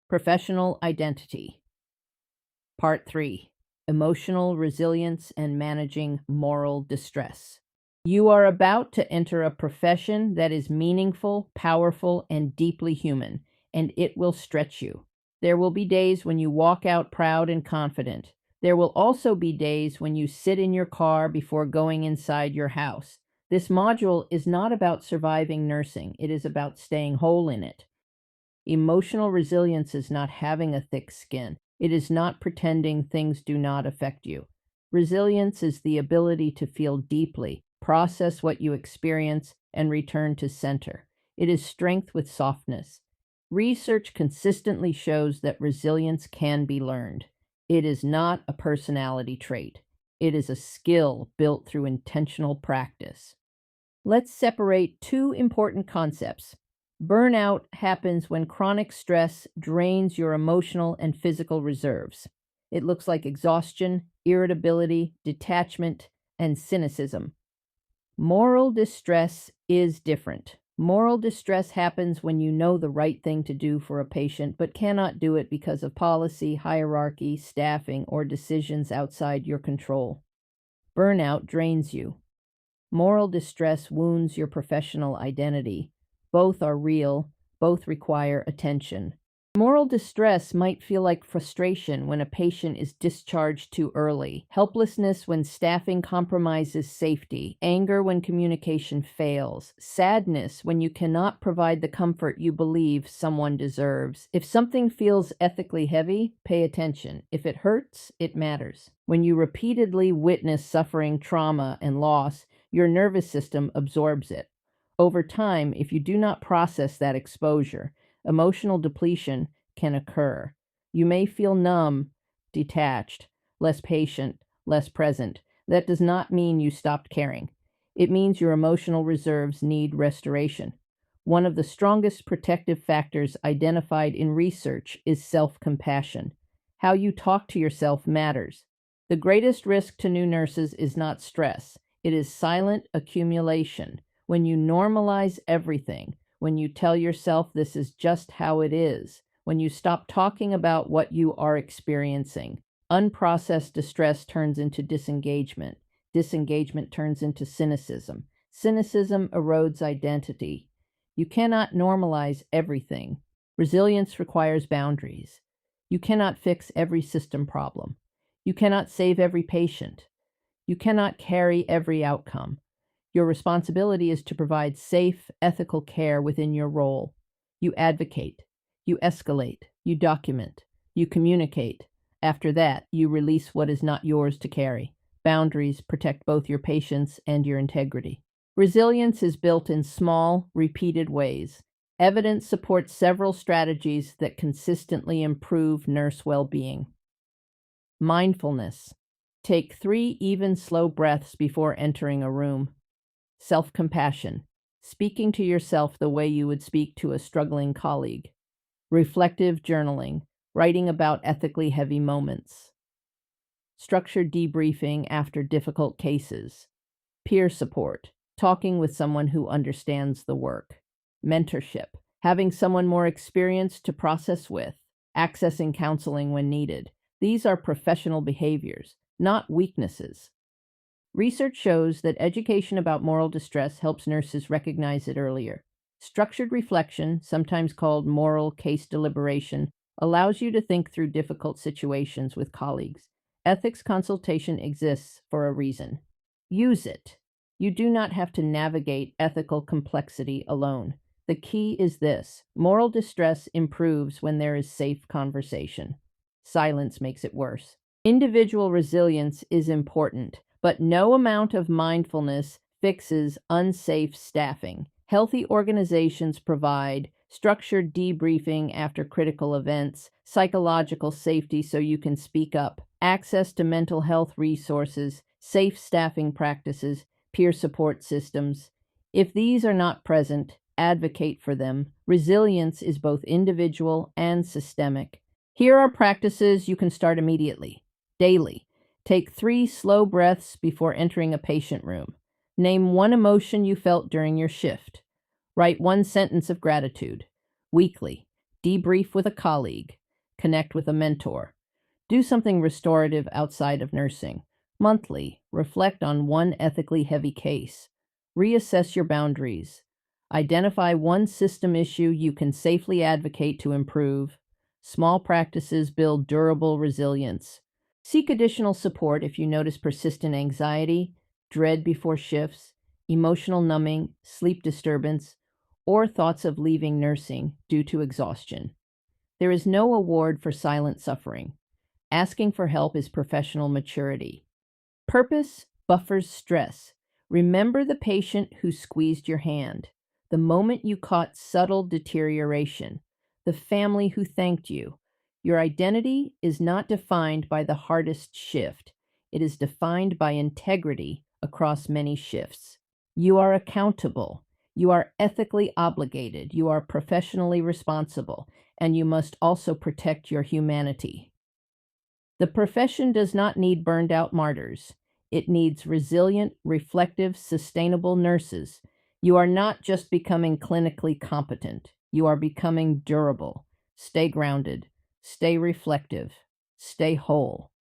Professional Identity. Part 3. Emotional Resilience and Managing Moral Distress. You are about to enter a profession that is meaningful, powerful, and deeply human, and it will stretch you. There will be days when you walk out proud and confident. There will also be days when you sit in your car before going inside your house. This module is not about surviving nursing, it is about staying whole in it. Emotional resilience is not having a thick skin. It is not pretending things do not affect you. Resilience is the ability to feel deeply, process what you experience, and return to center. It is strength with softness. Research consistently shows that resilience can be learned. It is not a personality trait. It is a skill built through intentional practice. Let's separate two important concepts. Burnout happens when chronic stress drains your emotional and physical reserves. It looks like exhaustion, irritability, detachment, and cynicism. Moral distress is different. Moral distress happens when you know the right thing to do for a patient but cannot do it because of policy, hierarchy, staffing, or decisions outside your control. Burnout drains you. Moral distress wounds your professional identity. Both are real, both require attention. Moral distress might feel like frustration when a patient is discharged too early, helplessness when staffing compromises safety, anger when communication fails, sadness when you cannot provide the comfort you believe someone deserves. If something feels ethically heavy, pay attention. If it hurts, it matters. When you repeatedly witness suffering, trauma, and loss, your nervous system absorbs it. Over time, if you do not process that exposure, emotional depletion can occur. You may feel numb, detached, less patient, less present. That does not mean you stopped caring. It means your emotional reserves need restoration. One of the strongest protective factors identified in research is self-compassion. How you talk to yourself matters. The greatest risk to new nurses is not stress. It is silent accumulation. When you normalize everything, when you tell yourself this is just how it is, when you stop talking about what you are experiencing, unprocessed distress turns into disengagement. Disengagement turns into cynicism. Cynicism erodes identity. You cannot normalize everything. Resilience requires boundaries. You cannot fix every system problem. You cannot save every patient. You cannot carry every outcome. Your responsibility is to provide safe, ethical care within your role. You advocate, you escalate, you document, you communicate. After that, you release what is not yours to carry. Boundaries protect both your patients and your integrity. Resilience is built in small, repeated ways. Evidence supports several strategies that consistently improve nurse well-being. Mindfulness. Take 3 even slow breaths before entering a room. Self-compassion, speaking to yourself the way you would speak to a struggling colleague. Reflective journaling, writing about ethically heavy moments. Structured debriefing after difficult cases. Peer support, talking with someone who understands the work. Mentorship, having someone more experienced to process with. Accessing counseling when needed. These are professional behaviors, not weaknesses. Research shows that education about moral distress helps nurses recognize it earlier. Structured reflection, sometimes called moral case deliberation, allows you to think through difficult situations with colleagues. Ethics consultation exists for a reason. Use it. You do not have to navigate ethical complexity alone. The key is this: moral distress improves when there is safe conversation. Silence makes it worse. Individual resilience is important, but no amount of mindfulness fixes unsafe staffing. Healthy organizations provide structured debriefing after critical events, psychological safety so you can speak up, access to mental health resources, safe staffing practices, peer support systems. If these are not present, advocate for them. Resilience is both individual and systemic. Here are practices you can start immediately. Daily. Take 3 slow breaths before entering a patient room. Name 1 emotion you felt during your shift. Write 1 sentence of gratitude. Weekly. Debrief with a colleague. Connect with a mentor. Do something restorative outside of nursing. Monthly, reflect on one ethically heavy case. Reassess your boundaries. Identify one system issue you can safely advocate to improve. Small practices build durable resilience. Seek additional support if you notice persistent anxiety, dread before shifts, emotional numbing, sleep disturbance, or thoughts of leaving nursing due to exhaustion. There is no award for silent suffering. Asking for help is professional maturity. Purpose buffers stress. Remember the patient who squeezed your hand, the moment you caught subtle deterioration, the family who thanked you. Your identity is not defined by the hardest shift. It is defined by integrity across many shifts. You are accountable. You are ethically obligated. You are professionally responsible. And you must also protect your humanity. The profession does not need burned out martyrs. It needs resilient, reflective, sustainable nurses. You are not just becoming clinically competent. You are becoming durable. Stay grounded. Stay reflective. Stay whole.